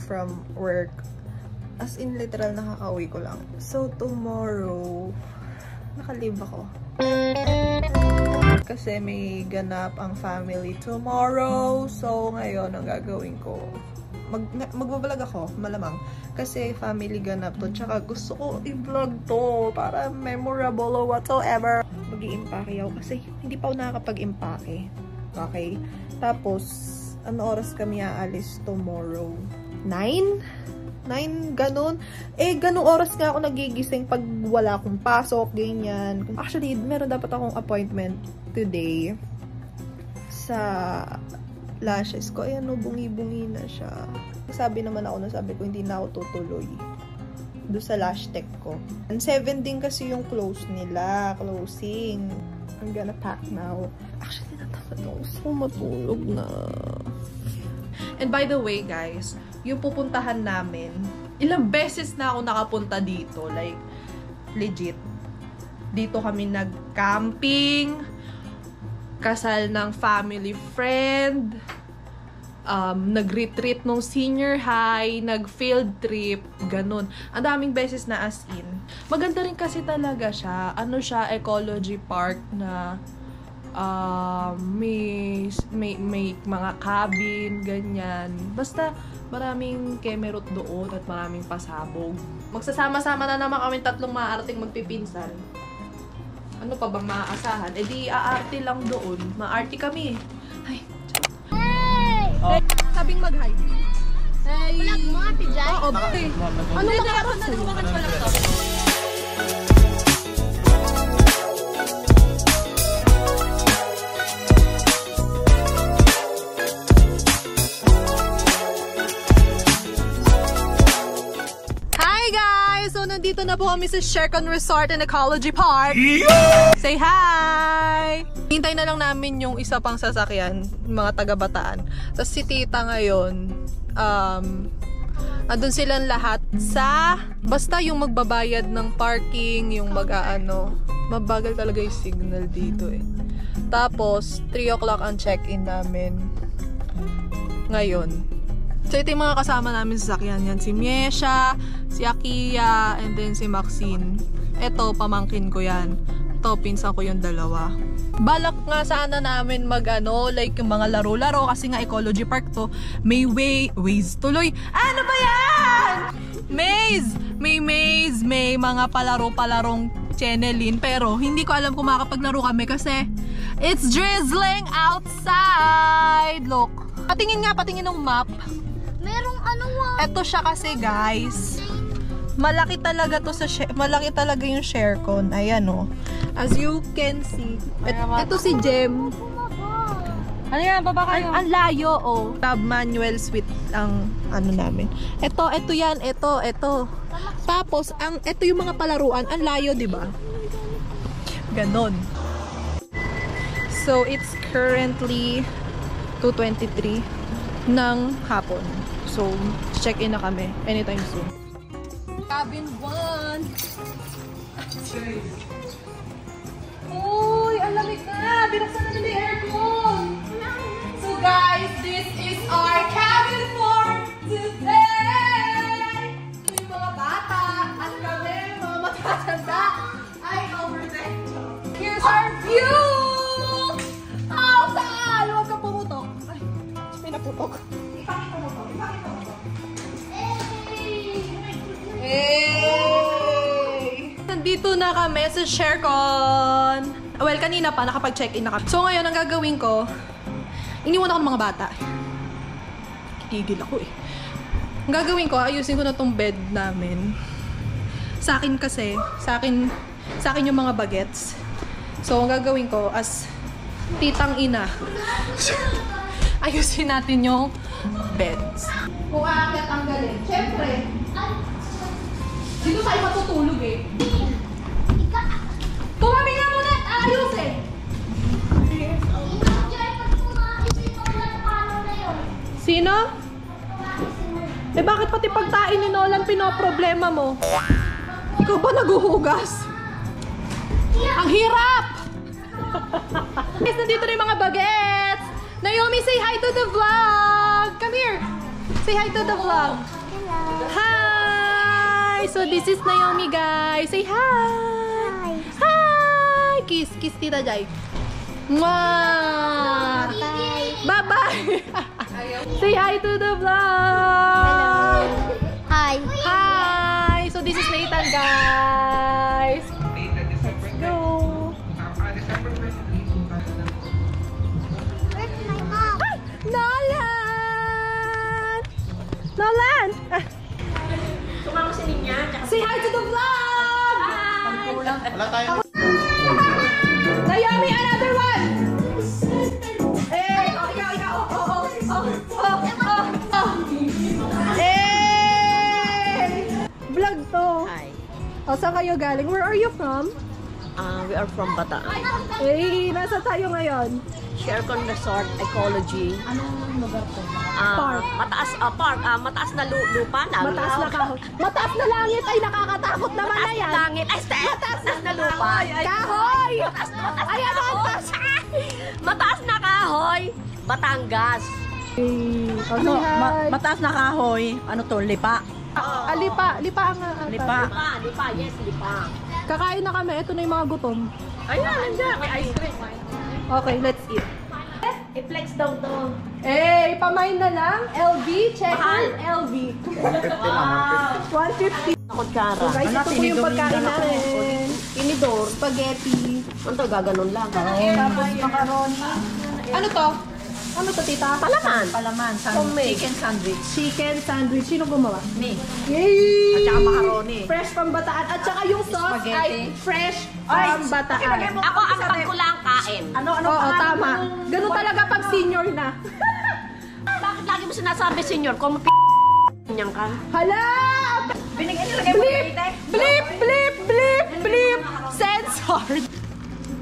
from work. As in, literal, nakaka-uwi ko lang. So, tomorrow, nakalib ako. Kasi may ganap ang family tomorrow. So, ngayon, ang gagawin ko, magbablog ako, malamang. Kasi family ganap to. Tsaka gusto ko i-vlog to para memorable or whatsoever. Mag-i-impake ako kasi hindi pa ako nakakapag-impake. Okay? Tapos, ano oras kami aalis tomorrow? 9? 9, ganun. Ganung oras nga ako nagigising pag wala akong pasok, ganyan. Actually, meron dapat akong appointment today sa lashes ko. Ayan, no, bungi-bungi na siya. Sabi naman ako, nasabi ko, hindi na ako tutuloy doon sa lash tech ko. And 7 din kasi yung close nila. Closing. I'm gonna pack now. Actually, natakot ako. So, matulog na. And by the way, guys, yung pupuntahan namin, ilang beses na ako nakapunta dito. Like, legit. Dito kami nag-camping, kasal ng family friend, nag-retreat nung senior high, nag-field trip, ganun. Ang daming beses na as in. Maganda rin kasi talaga siya. Ano siya, ecology park na may mga cabin, ganyan. Basta, maraming kemerot doon at maraming pasabog. Magsasama-sama na naman kami tatlong maarting magpipinsan. Ano pa bang maaasahan? Eh di aarte lang doon. Maarte kami. Ay. Hey! Oh. Hey! Sabing mag-hi. Hey! Vlog mo, Ate Jai? Oo, okay. Ano makaroon na naman pala to? So, nandito na po kami sa Shercon Resort and Ecology Park. Yeah! Say hi! Hintay na lang namin yung isa pang sasakyan, mga taga-Bataan. Tapos si tita ngayon, andun silang lahat sa, basta yung magbabayad ng parking, yung mag-aano. Mabagal talaga yung signal dito eh. Tapos, 3 o'clock ang check-in namin ngayon. So, ito yung mga kasama namin sa sakyan. Yan, si Miesha, si Akia, and then si Maxine. Ito, pamangkin ko yan. Ito, pinsan ko yung dalawa. Balak nga sana namin mag-ano, like yung mga laro-laro, kasi nga ecology park to. May ways tuloy. Ano ba yan? Maze! May maze, may mga palaro-palarong channelin. Pero, hindi ko alam kung makapaglaro kami kasi it's drizzling outside. Look. Patingin ng map. Merong ano Ito siya kasi, guys. Malaki talaga to sa malaki talaga yung Shercon. Ayan oh. As you can see. Ito si Jem. Ano yan? Baba kayo? Ang layo oh. Tab manual suite ang ano namin. Ito yan. Ito. Tapos ito yung mga palaruan. Ang layo, 'di ba? Ganon. So it's currently 2:23 ng hapon. So, check-in na kami anytime soon. Cabin 1! Uy! Ang lamig na! Binuksan na nila yung aircon! So guys, this is our cabin for today! Yung mga bata at kami, mga matatanda, ay over there. Here's our view! Outside! Huwag ka pumutok. Ay, pinaputok. Hey! Nandito na kami sa Shercon. Well, kanina pa, nakapag-check-in na kami. So, ngayon, ang gagawin ko, iniwan ako ng mga bata. Kikigil ako eh. Ang gagawin ko, ayusin ko na tong bed namin. Sa akin kasi, sa akin yung mga bagets. So, ang gagawin ko, as titang ina, ayusin natin yung beds. Kung aakyat ang galing, syempre, dito tayo matutulog eh. Tumabi nga muna at ayusin! Sino? Eh bakit pati pagtain ni Nolan pinoproblema mo? Ikaw ba naguhugas? Ang hirap! Guys, nandito na yung mga bagets! Naomi, say hi to the vlog! Come here! Say hi to the vlog! Hi! So this is Naomi, guys. Say hi! Hi! Kiss, kiss Tita Jai. Mwah! Bye-bye! Say hi to the vlog! Hi. Hi! So this is Nathan, guys. Let's go! Where's my mom? Nolan! Nolan! Say hi to the vlog! Hi! Wala tayo. Naomi, another one! Hey! Oh, ikaw! Oh! Hey! Vlog to. Hi. Oh, saan kayo galing? Where are you from? We are from Bataan. Hey, nasa tayo ngayon? Shercon Resort Ecology. Anong lugar to? Park. Mataas na lupa na. Mataas na kahoy. Mataas na langit ay nakakatakot naman na yan. Langit. Mataas na lupa. Kahoy! Ayan ang mataas na kahoy. Batangas. Ano, Mataas na kahoy. Ano to? Lipa. lipa nga. Lipa. Yes, lipa. Kakain na kami. Ito na yung mga gutom. Ayan, nandiyan. May ice cream. Okay, let's eat. I-flex daw to. Eh, pamain na lang. LV, check Mahal. LV. 150 lang. 150. Kutsara. Guys, ito po yung pagkain namin. Tinidor. Spaghetti. Ano to? Gaganon lang. Tapos macaroni. Ano to? Ano to, tita? Palaman. Chicken sandwich. Chicken sandwich. Sino gumawa? Me. Yay! At saka macaroni. Fresh from Bataan. At saka yung sauce ay fresh from Bataan. Ako, ang pag ko lang kain. Oo, tama. Ganun talaga pag senior na. Bakit lagi mo sinasabi, senyor? Kung niyang ka? Hala! Binigyan niyo Blip! Blip! Blip! Blip! Blip! Censored!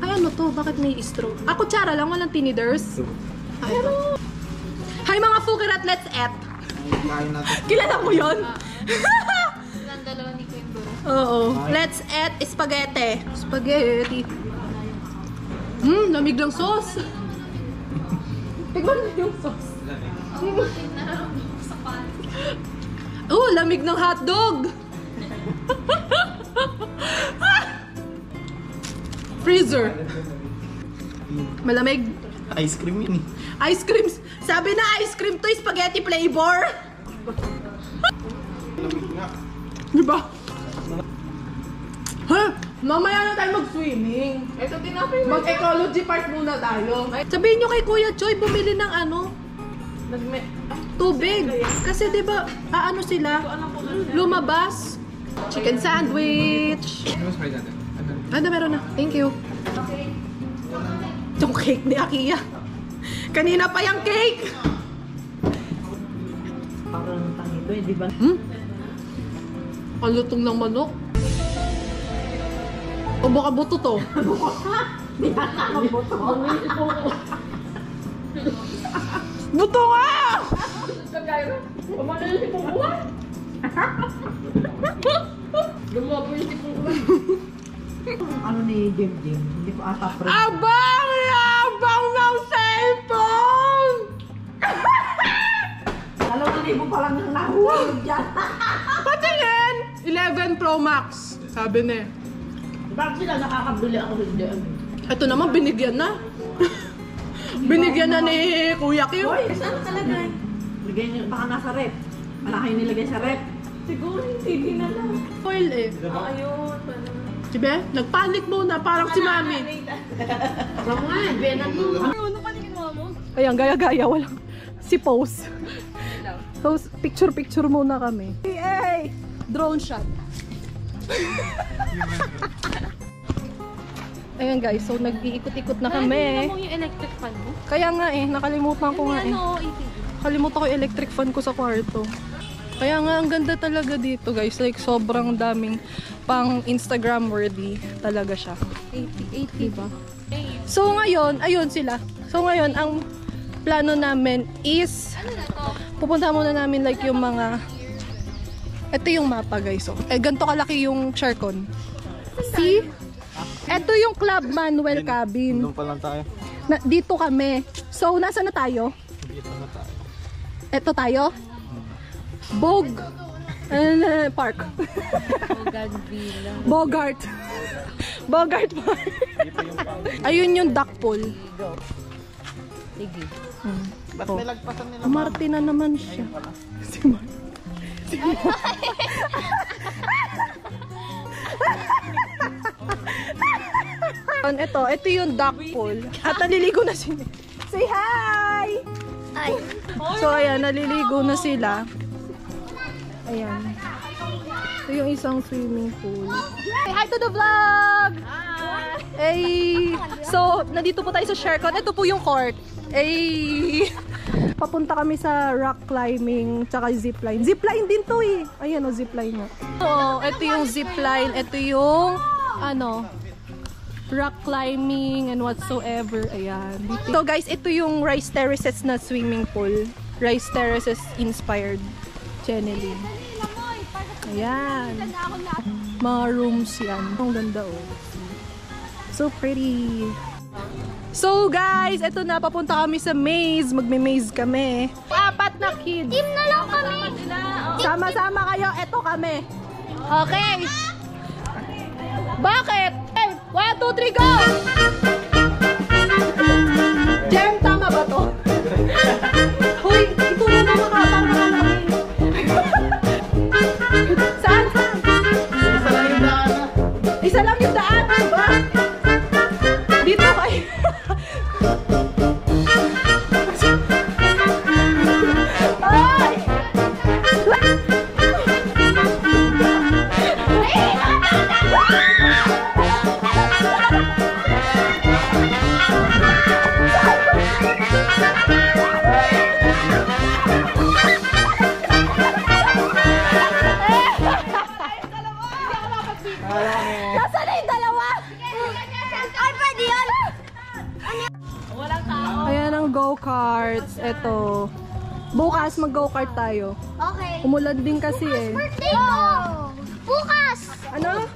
Ay, ano to? Bakit may straw? Ah, kutsara lang. Walang tinidors. Ay, hi mga fukirat, let's eat! Kain natin. Kilala mo yun? Oo. Let's eat spaghetti. Spaghetti. Lamig ng sauce. Tignan mo yung sauce. Oh, lamig ng hotdog. Freezer. Malamig. Ice cream yun eh. Ice cream. Sabi na ice cream to, spaghetti flavor. Lamig nga. Diba? Ha? Mamaya na tayo mag-swimming. Mag-ecology park muna tayo. Sabihin nyo kay Kuya Choy, bumili ng ano? Tubig. Kasi diba, ano sila? Lumabas. Chicken sandwich. Ano, meron na. Thank you. Itong cake ni Akiya. Kanina pa yung cake. Parang tangito, di ba? Ang lutong ng manok. O baka buto to. Buto nga! Ano ni Jim? Hindi ko ata pre. Abang! Abang ng cellphone! Alam mo pa lang nang nahulog dyan. Patingin! 11 Pro Max. Sabi niya. Bakit sila nakakabili ako hindi? Ito naman, binigyan na. Binigyan na ni Kuya Kim. Hoy, saan nakalagay? Lagay niyo, baka nasa rep. Wala kayo nilagay sa rep. Siguro hindi na lang. Foil eh. Ayun. Diba? Nagpanik muna, parang si Mami. Wala nga, benan mo. Ayan, gaya-gaya, walang si pose. So, picture-picture muna kami. Hey! Drone shot. Ayan guys, so nag-iikot-ikot na kami. Ano yung electric fan mo? Kaya nga eh, nakalimutan ko nga eh. Ano, ATV? Kalimutan ko yung electric fan ko sa kwarto. Kaya nga, ang ganda talaga dito guys. Like, sobrang daming pang Instagram worthy talaga siya. Diba? So ngayon, ayun sila. So ngayon, ang plano namin is pupunta muna namin like yung mga ito yung mapa guys. So, ganito kalaki yung Shercon. See? Ito yung Club Manuel Cabin. Doon pa lang tayo. Dito kami. So, nasa na tayo? Dito na tayo. Ito tayo? Bog. Park. Bougainvillea. Bogart. Bogart Park. Ayun yung duck pool. Sige. Ba't may lagpasan nila? Umarte na naman siya. Si Mark. Ito yung duck pool. At naliligo na sila. Say hi! Ay. So ayan, naliligo na sila. Ayan. Ito yung isang swimming pool. Say hi to the vlog! Hey! So, nandito po tayo sa Sharecon. Ito po yung court. Hey! Papunta kami sa rock climbing tsaka zipline. Zipline din to eh. Ayan o, zipline nga. So, ito yung zipline. Ito yung rock climbing and whatsoever. Ayan. So guys, ito yung Rice Terraces na swimming pool. Rice Terraces inspired. Channeling. Ayan. Mga rooms yan. Ang ganda oh. So pretty. So guys, ito na. Papunta kami sa maze. Magme-maze kami. 4 na kids. Team na lang kami. Sama-sama kayo. Ito kami. Okay. Bakit? 1, 2, 3, go! Jem, tama ba to? Hoy, ito na makakapang naman namin. Saan? Isa lang yung daan. Isa lang yung daan, ba? Dito kayo. Ay! Nasaan na yung dalawa? Ay, pwede yun. Ayan ang go-karts. Ito. Bukas mag-go-kart tayo. Okay. Umulan din kasi eh. Birthday ko! Bukas! Ano?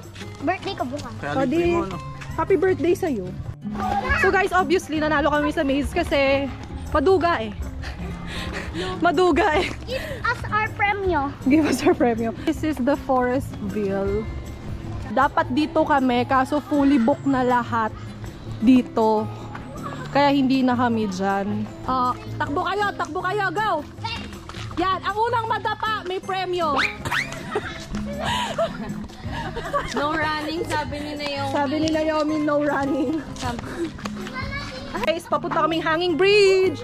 Birthday ko bukas. Kaya O libre di, mo, no? happy birthday sa'yo. So guys, obviously, nanalo kami sa maze kasi maduga eh. Maduga eh. Give us our premyo. Give us our premium. This is the Forestville. Dapat dito kami, kaso fully book na lahat dito. Kaya hindi na kami dyan. Takbo kayo, go! Yan, ang unang madapa, may premyo. No running, sabi ni Naomi. Sabi ni Naomi, no running. Guys, papunta kaming hanging bridge.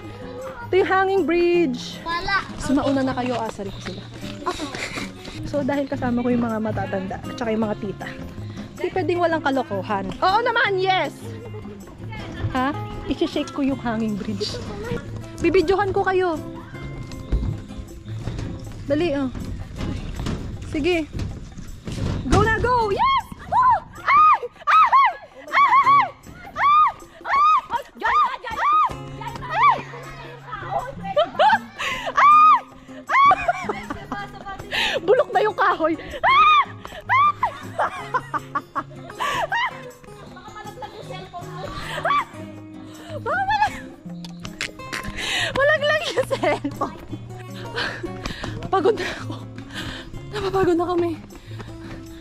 Ito yung hanging bridge. Wala. So, mauna na kayo, asari ko sila. So, dahil kasama ko yung mga matatanda at saka yung mga tita, hindi pwedeng walang kalokohan. Oo naman, yes! Ha? I-shake ko yung hanging bridge. Bibidyohan ko kayo. Dali, oh. Sige. Go na, go! Yes! Woo! Ay! Ay! Ay! Ay! Diyan! Ay! Bulok na yung kahoy. Malaglag yung cellphone. Pagod na ako. Napapagod na kami.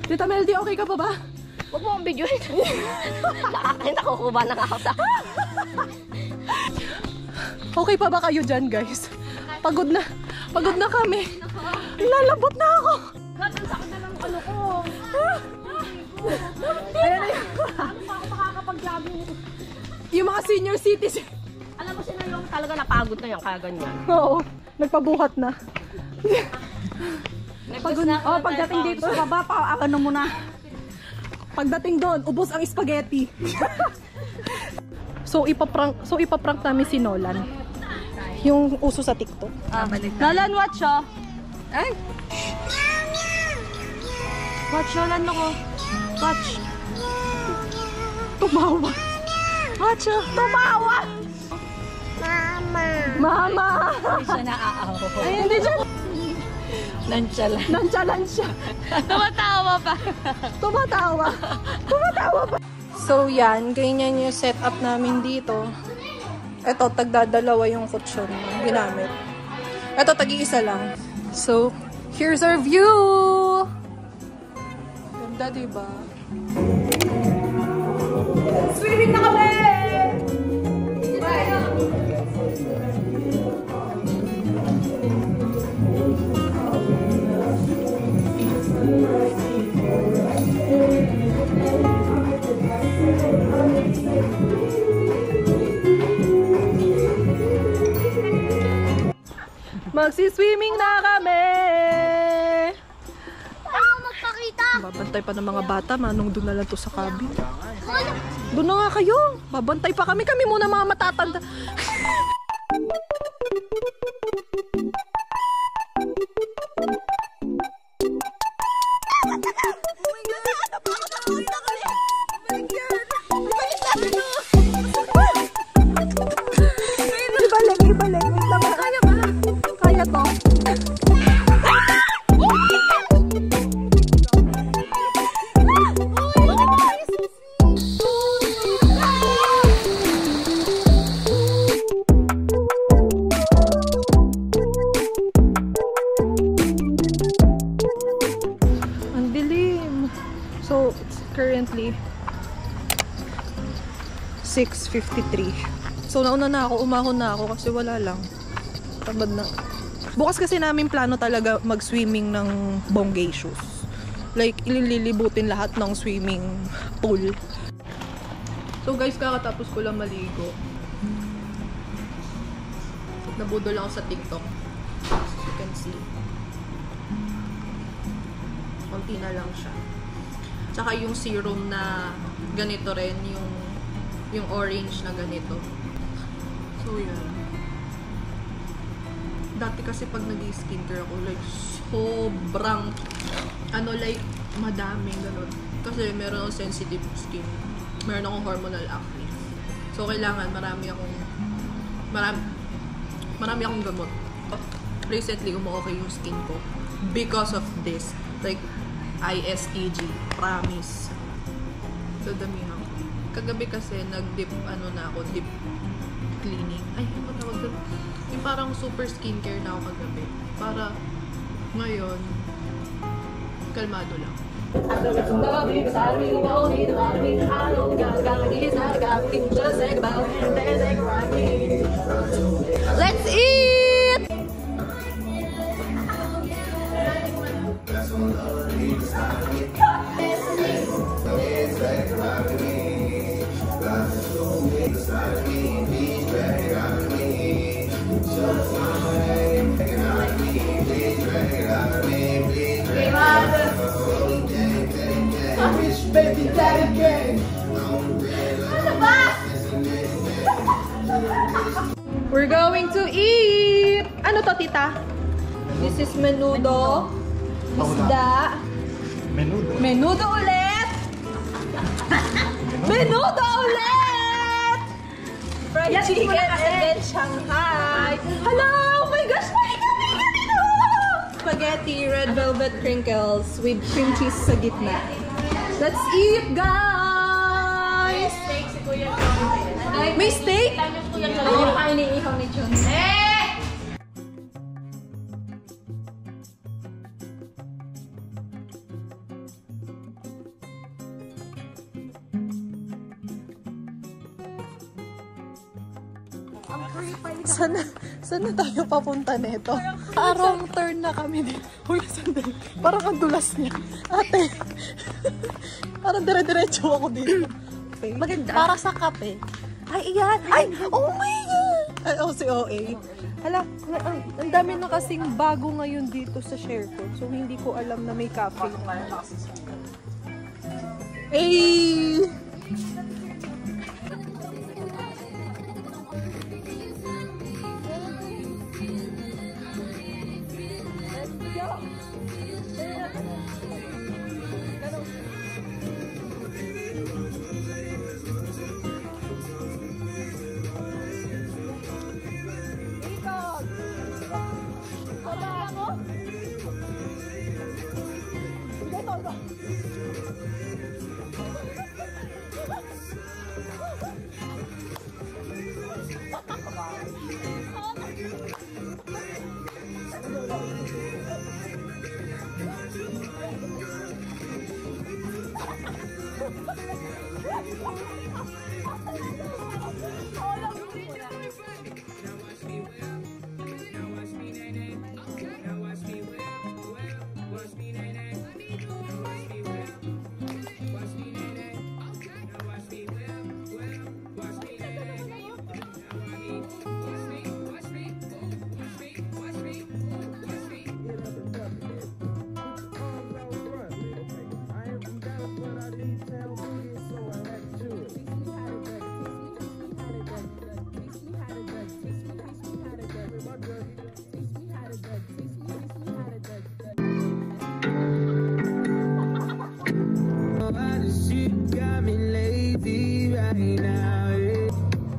Tita Meldy, okay ka pa ba? Huwag mo ang video ito. Nakukuba na ako sa... Okay pa ba kayo dyan, guys? Pagod na kami. Lalabot na ako. Sakit na lang ano ko. Ayan na yun. Ano pa ako makakapag-jogging? Yung mga senior citizen. Alam mo sila yung talaga napagod na yan, kaya ganyan. Oo, nagpabuhat na. Pagod na ako. Pagdating dito sa baba, ano mo na. Pagdating doon, ubos ang spaghetti. So ipaprank namin si Nolan. Yung uso sa TikTok. Nolan, watch oh. Ay! Watch, Nolan ako. Watch. Tumawa. Watch oh. Tumawa! Mama! Hindi siya naaaw. Ay, hindi siya. Nonchalant siya. Tumatawa pa. Tumatawa pa. So yan, ganyan yung setup namin dito. Ito, tagdadalawa yung kutsyon na ginamit. Ito, tag-iisa lang. So, Here's our view! Ganda, diba? Swimming na kami! Magsi-swimming na kami! Ayaw magpakita! Babantay pa ng mga bata, manong doon na lang to sa cabin. Doon na nga kayo! Babantay pa kami, kami muna mga matatanda. Ibalik. Kaya ba? Kaya to. Ang dilim. So, it's currently 6:53. So, nauna na ako, umahon na ako kasi wala lang. Tamad na. Bukas kasi namin plano talaga mag-swimming ng Bonggay shoes. Like, ililibutin lahat ng swimming pool. So guys, kakatapos ko lang maligo. Nabudol ako sa TikTok. As you can see. Konti na lang siya. Tsaka yung serum na ganito rin, yung orange na ganito. So, yan. Dati kasi pag nag-skincare ako, like, sobrang, like, madaming ganun. Kasi meron akong sensitive skin. Meron akong hormonal acne. So, kailangan marami akong gamot. Recently, umu-okay yung skin ko. Because of this. Like, ISTG. Promise. Dadamihan ko. Kagabi kasi, nag-dip, dip cleaning. Ay, ano tawag doon? Yung parang super skincare na ako kagabi. Para ngayon, kalmado lang. Let's eat! We're going to eat! Ano to, tita? This is menudo. Isda. Menudo ulit! Menudo ulit! Fried chicken and then Shanghai. Hello! Oh my gosh! Spaghetti, red velvet crinkles with cream cheese sa gitna. Let's eat, guys! May steak? Yung kainiihaw ni John. Saan tayo papunta nito? Parang turn na kami dito. Uy, sandali. Parang ang dulas niya. Ate. Parang dire-diretso ako dito. Maganda. Para sa kape. Ay, iyan. Ay, oh my God. Ay, si OA. Hala, ang dami na kasing bago ngayon dito sa Sheraton. So, hindi ko alam na may cafe. Hey!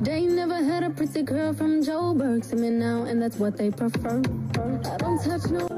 They never had a pretty girl from Joburg, see me now, and that's what they prefer. I don't touch no.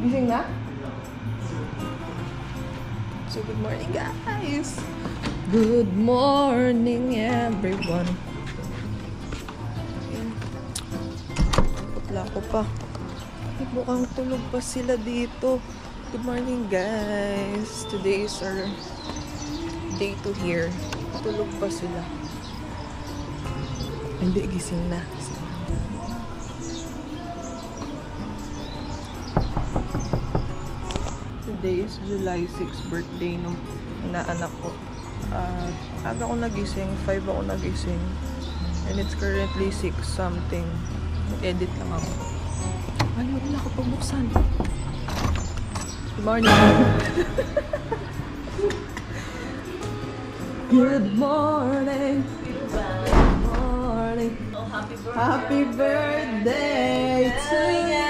Gising na? So, good morning, guys! Good morning, everyone! Putla ko pa. Mukhang tulog pa sila dito. Good morning, guys! Today is our day to here. Tulog pa sila. Hindi, gising na. Today is July 6, birthday nung inaanak ko. Aga ako nagising, 5 ako nagising. And it's currently 6 something. Mag-edit lang ako. Ay, wala ako pagbuksan. Good morning! Good morning! Good morning! Oh, Happy birthday to you!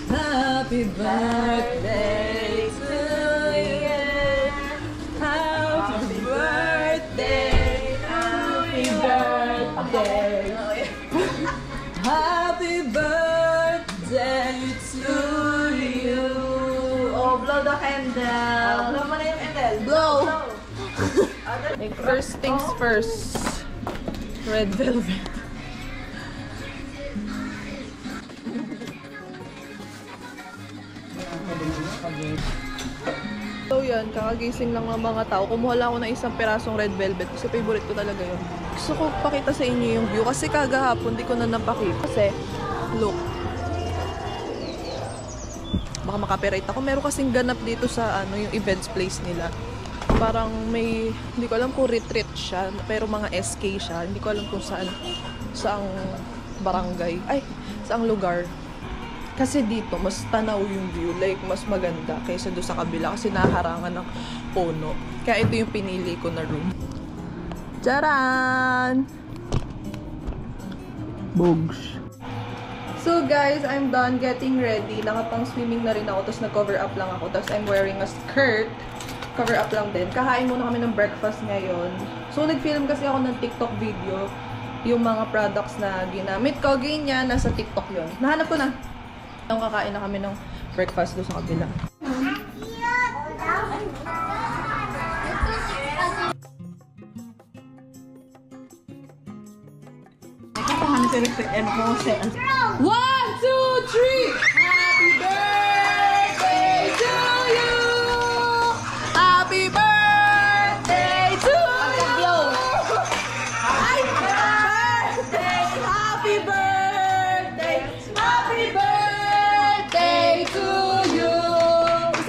Happy birthday to you. Happy birthday. Happy birthday. Happy birthday to you. Oh, blow the candle. Blow mo na yung candle. Blow. First things first. Red velvet. So yan, kakagising lang ng mga tao. Kumuha lang ako ng isang pirasong red velvet kasi favorite ko talaga yun. Gusto ko pakita sa inyo yung view kasi kagahapon di ko na napakita. Kasi, look. Baka makapirate ako. Meron kasing ganap dito sa yung events place nila. Parang may, hindi ko alam kung retreat siya, pero mga SK siya. Hindi ko alam kung saang barangay. Ay, saang lugar. Kasi dito, mas tanaw yung view. Like, mas maganda kaysa doon sa kabila. Kasi naharangan ng puno. Kaya ito yung pinili ko na room. Charan! Bogs! So guys, I'm done getting ready. Nakapang swimming na rin ako. Tapos nag-cover up lang ako. Tapos I'm wearing a skirt. Cover up lang din. Kahain muna kami ng breakfast ngayon. So, nag-film kasi ako ng TikTok video. Yung mga products na ginamit ko. Ganyan, nasa TikTok yun. Nahanap ko na. Kakain na kami ng breakfast doon sa kabila. One, two, three! Happy birthday to you! Happy birthday to you! Happy birthday! Happy birthday! Happy birthday to you!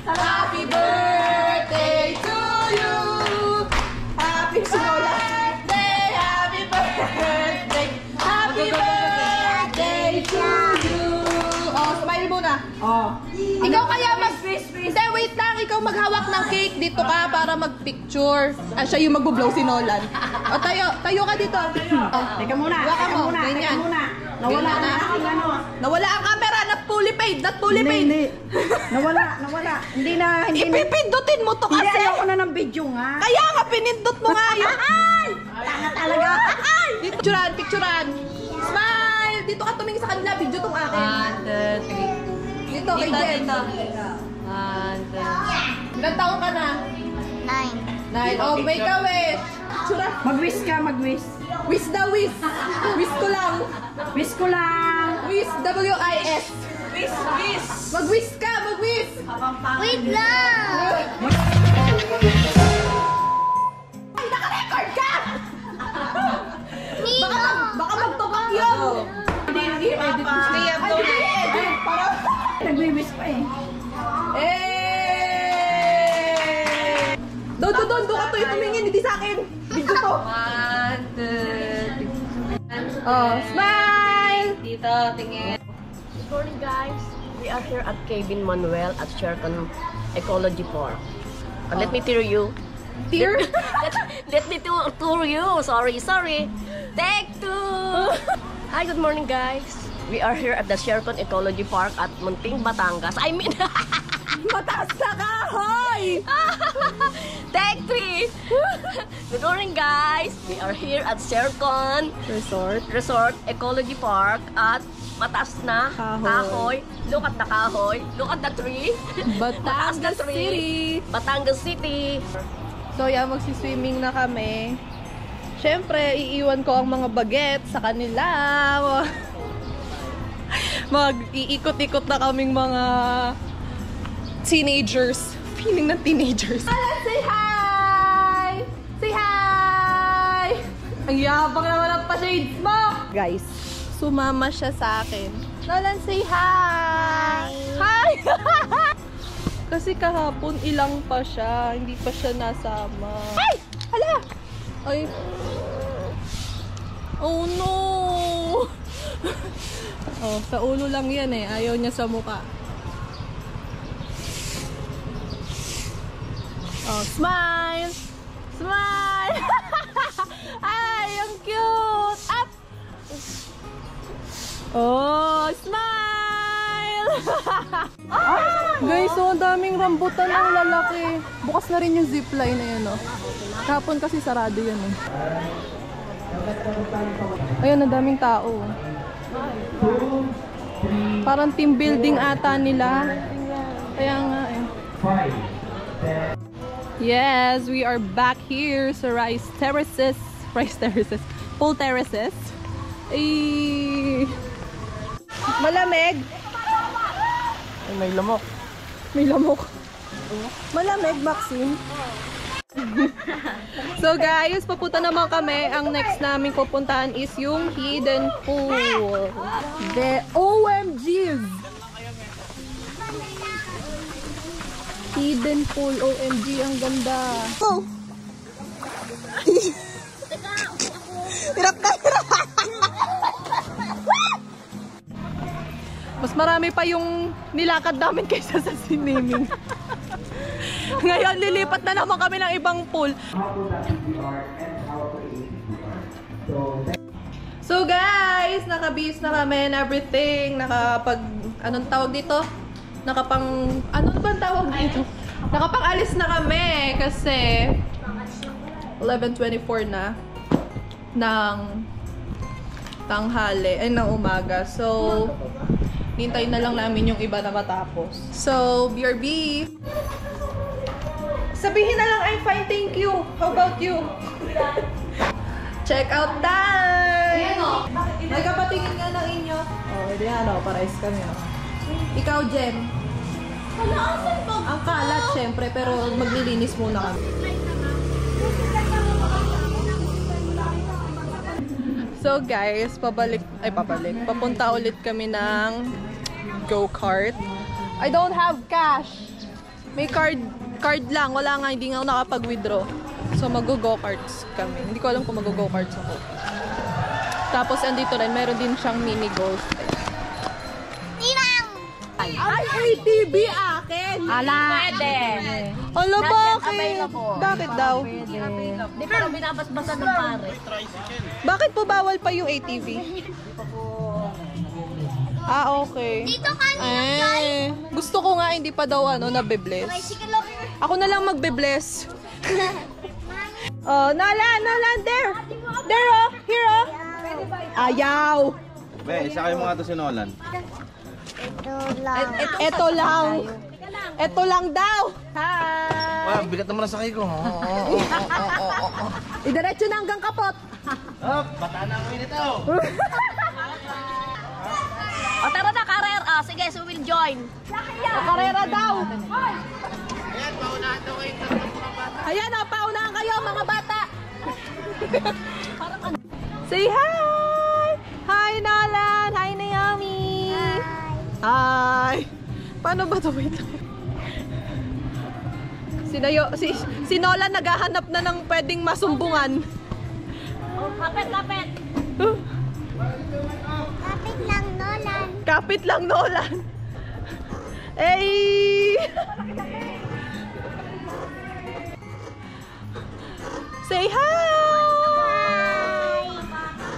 Happy birthday to you! Happy birthday! Happy birthday! Happy birthday to you! Oh, smile ayaw maghawak ng cake, dito ka para magpicture. Ah, siya yung magbo-blow si Nolan. O, tayo ka dito. Teka muna, Hawakan mo, ganyan. teka muna. Nawala Ganyan na na. ang ano. Nawala ang camera, not fully paid. Hindi. Nawala. Hindi na. Ipipindutin mo to Hindi, kasi. ayoko na ng video nga. Kaya nga, pinindot mo nga yun. Ay! Tanga talaga. Ay! Picturean. Smile! Dito ka tumingin sa kanila, video tong akin. 1, 2, 3. Dito, kay Jen. 1, 2. Ilang taon ka na? 9. Oh, make a wish. Picturean. Mag-wish ka, mag-wish. Wish the wish. Wish ko lang. Wish ko lang. Wish, W-I-S. Wish. Mag-wish ka, mag-wish. Wait lang. Ay, naka-record ka! Baka magtubak yun. Hindi, edit mo siya. Ay, hindi, edit. Para... Nag-wish pa eh. Doon ka to yung tumingin, hindi sa akin. Video to. 1, 2, 3. Oh, smile! Dito, tingin. Good morning, guys. We are here at Kevin Manuel at Shercon Ecology Park. Let me tour you. Tear? Let me tour you. Sorry. Take 2. Hi, good morning, guys. We are here at the Shercon Ecology Park at Munting, Batangas. I mean, Mataas na kahoy! Take 3. Good morning, guys. We are here at Shercon Resort Ecology Park at mataas na kahoy. Look at the kahoy. Look at the tree. Mataas na Batangas tree. City. Batangas City. So, yan, magsiswimming na kami. Siyempre, iiwan ko ang mga baget sa kanila. Mag-iikot-ikot na kaming mga teenagers. Feeling ng teenagers. Alan, say hi! Say hi! Ang yabang naman ang pa-shades mo! Guys, sumama siya sa akin. Nolan, say hi! Hi! Kasi kahapon ilang pa siya. Hindi pa siya nasama. Ay! Hala! Ay. Oh no! Oh, sa ulo lang yan eh. Ayaw niya sa mukha. Oh, smile! Smile! Ay, ang cute! Up! Oh, smile! Guys, so ang daming rambutan ng lalaki. Bukas na rin yung zipline na yun, oh. Kahapon kasi sarado yan, eh. Ayun, ang daming tao. Parang team building ata nila. Kaya nga, eh. Yes, we are back here sa Rice Terraces. Pool Terraces. Ay, malamig. Ay, may lamok. May lamok. Malamig, Maxine. So guys, papunta naman kami. Ang next namin pupuntahan is yung Hidden Pool. The OMGs! Hidden Pool, OMG, ang ganda. Oh! Hirap ka, hirap! Mas marami pa yung nilakad namin kaysa sa swimming. Ngayon, lilipat na naman kami ng ibang pool. So guys, nakabihis na kami and everything. Anong tawag dito? Anong ba tawag dito? Nakapang-alis na kami kasi 11:24 na ng tanghali, ng umaga. So, hintayin na lang namin yung iba na matapos. So, BRB! Sabihin na lang, I'm fine, thank you. How about you? Check out time! May kapatingin nga ng inyo. Oh, edi parais kami. Ikaw, Jem. Ang kalat, syempre, pero maglilinis muna kami. So guys, papunta ulit kami ng go-kart. I don't have cash. May card lang. Wala nga, hindi nga ako nakapag-withdraw. So mag-go-karts kami. Hindi ko alam kung mag-go-karts ako. Tapos andito rin, meron din siyang mini golf. Ay, ATV akin! Ala. Pwede. Ala, Not yet bakit? available. Bakit daw? Di pa rin binabasbasan ng pare. Bakit po bawal pa yung ATV? Ah, okay. Dito kanina, Gusto ko nga hindi pa daw nabe-bless. Ako na lang magbe-bless. Oh, Nolan, there. There, oh. Here, oh. Ayaw. Be, isa kayo mga to si Nolan. Ito lang daw. Hi. Wow, bigat naman ang sakay ko. Idiretso na hanggang kapot. Oh, bata na ang minute oh. O tara na, karer. Sige, so we'll join. O, karera daw. Ayan, paunahan kayo mga bata. Say hi! Hi, Nolan! Hi, Naomi! Hi! Paano ba ito? Wait lang. Si Nolan naghahanap na ng pwedeng masumbungan. Oh, kapit. kapit lang, Nolan. Kapit lang, Nolan! Hey! Say hi!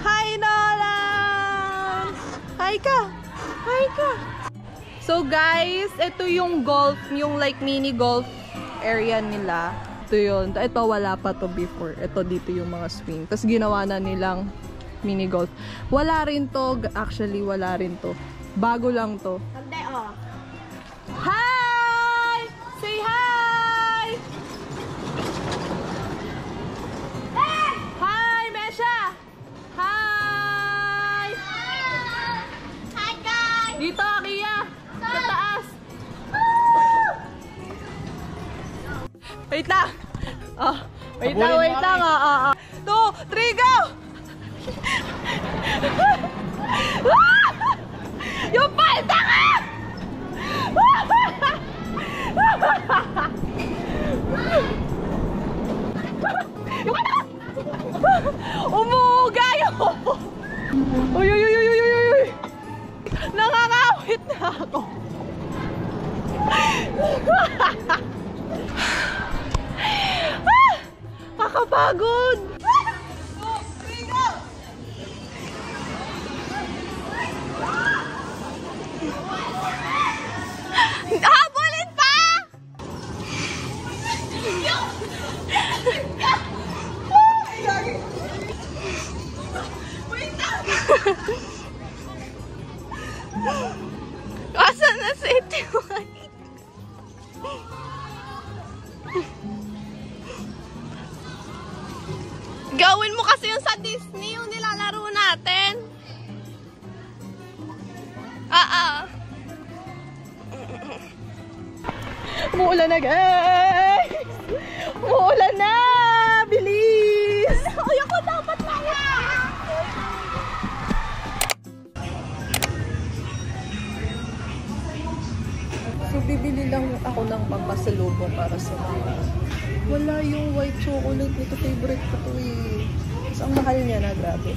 Hi, Nolan! Hi ka! So guys, ito yung golf, yung like mini golf area nila. Ito yun. Ito wala pa to before. Ito dito yung mga swing. Tapos ginawa na nilang mini golf. Wala rin to. Actually, wala rin to. Bago lang to. Hindi, oh. Hi! Say hi! Hi, Mesha! Hi! Hi, guys. Dito, Kia! Sa taas! Wait lang! Oh, wait lang! 2, 3, go! Yung palda ka! Umuga yun! Uy! Nangangawit na ako! Kakapagod! Habulin pa! Asan na si Etiwan? Gawin mo kasi yung sa Disney, yung nilalaro natin. Umuulan na, guys! Umuulan na! Bilis! Ay, ako dapat na yan! So, bibili lang ako ng pampasalubong para sa mga. Wala yung white chocolate nito. Favorite ko to eh. Tapos ang mahal niya na, grabe.